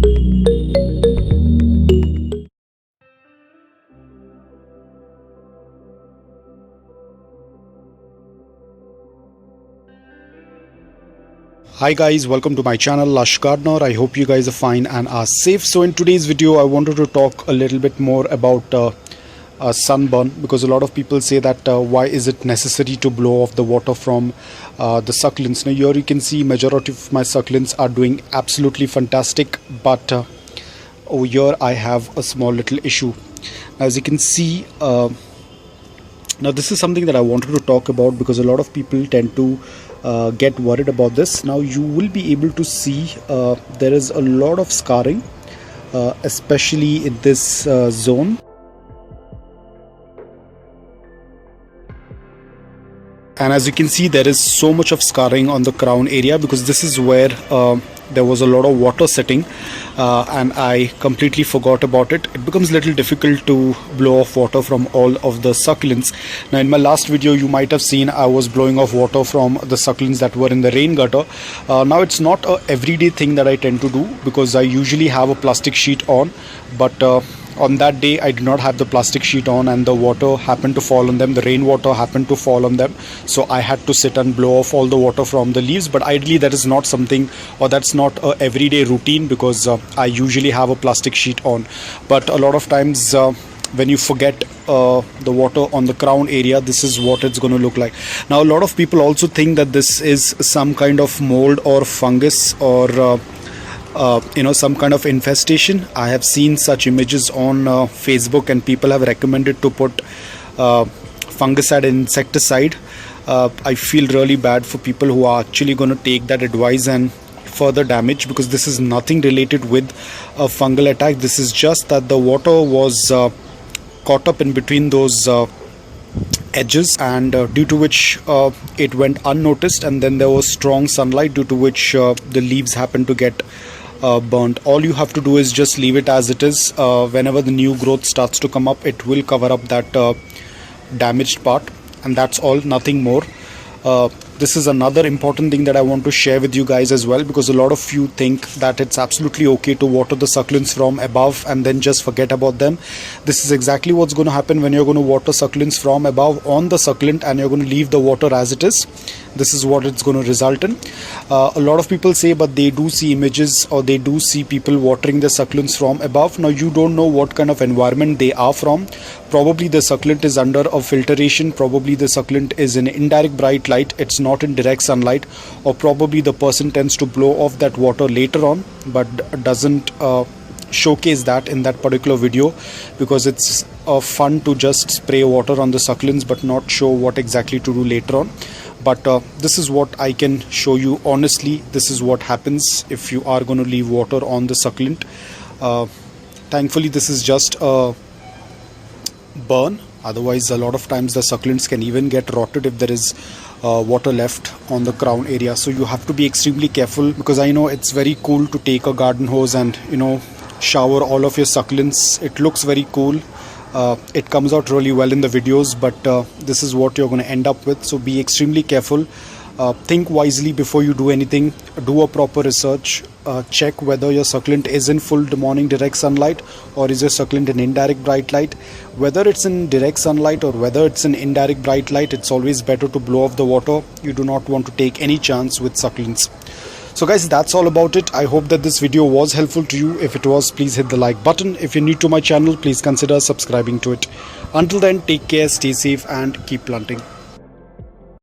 Hi guys, welcome to my channel Lush Gardener. I hope you guys are fine and are safe. So in today's video I wanted to talk a little bit more about sunburn, because a lot of people say that why is it necessary to blow off the water from the succulents. Now here you can see majority of my succulents are doing absolutely fantastic, but over here I have a small little issue. Now, as you can see, now this is something that I wanted to talk about because a lot of people tend to get worried about this. Now you will be able to see there is a lot of scarring, especially in this zone. And as you can see, there is so much of scarring on the crown area because this is where there was a lot of water sitting, and I completely forgot about it. It becomes a little difficult to blow off water from all of the succulents. Now in my last video you might have seen I was blowing off water from the succulents that were in the rain gutter. Now it's not a everyday thing that I tend to do because I usually have a plastic sheet on, but on that day I did not have the plastic sheet on and the water happened to fall on them, the rainwater happened to fall on them, so I had to sit and blow off all the water from the leaves. But ideally that is not something, or that's not a everyday routine, because I usually have a plastic sheet on. But a lot of times when you forget the water on the crown area, this is what it's going to look like. Now a lot of people also think that this is some kind of mold or fungus or some kind of infestation. I have seen such images on Facebook, and people have recommended to put fungicide and insecticide. I feel really bad for people who are actually going to take that advice and further damage, because this is nothing related with a fungal attack. This is just that the water was caught up in between those edges, and due to which it went unnoticed, and then there was strong sunlight, due to which the leaves happened to get burnt. All you have to do is just leave it as it is. Whenever the new growth starts to come up, it will cover up that damaged part, and that's all, nothing more. This is another important thing that I want to share with you guys as well, because a lot of you think that it's absolutely okay to water the succulents from above and then just forget about them. This is exactly what's going to happen when you're going to water succulents from above on the succulent and you're going to leave the water as it is. This is what it's going to result in. A lot of people say, but they do see images, or they do see people watering the succulents from above. Now you don't know what kind of environment they are from. Probably the succulent is under a filtration, probably the succulent is in indirect bright light, it's not in direct sunlight, or probably the person tends to blow off that water later on but doesn't showcase that in that particular video, because it's fun to just spray water on the succulents but not show what exactly to do later on. But this is what I can show you honestly. This is what happens if you are going to leave water on the succulent. Thankfully this is just a burn, otherwise a lot of times the succulents can even get rotted if there is water left on the crown area. So you have to be extremely careful, because I know it's very cool to take a garden hose and shower all of your succulents. It looks very cool, it comes out really well in the videos, but this is what you're going to end up with. So be extremely careful. Think wisely before you do anything. Do a proper research. Check whether your succulent is in full morning direct sunlight, or is your succulent in indirect bright light. Whether it's in direct sunlight or whether it's in indirect bright light, it's always better to blow off the water. You do not want to take any chance with succulents. So guys, that's all about it. I hope that this video was helpful to you. If it was, please hit the like button. If you're new to my channel, please consider subscribing to it. Until then, take care, stay safe and keep planting.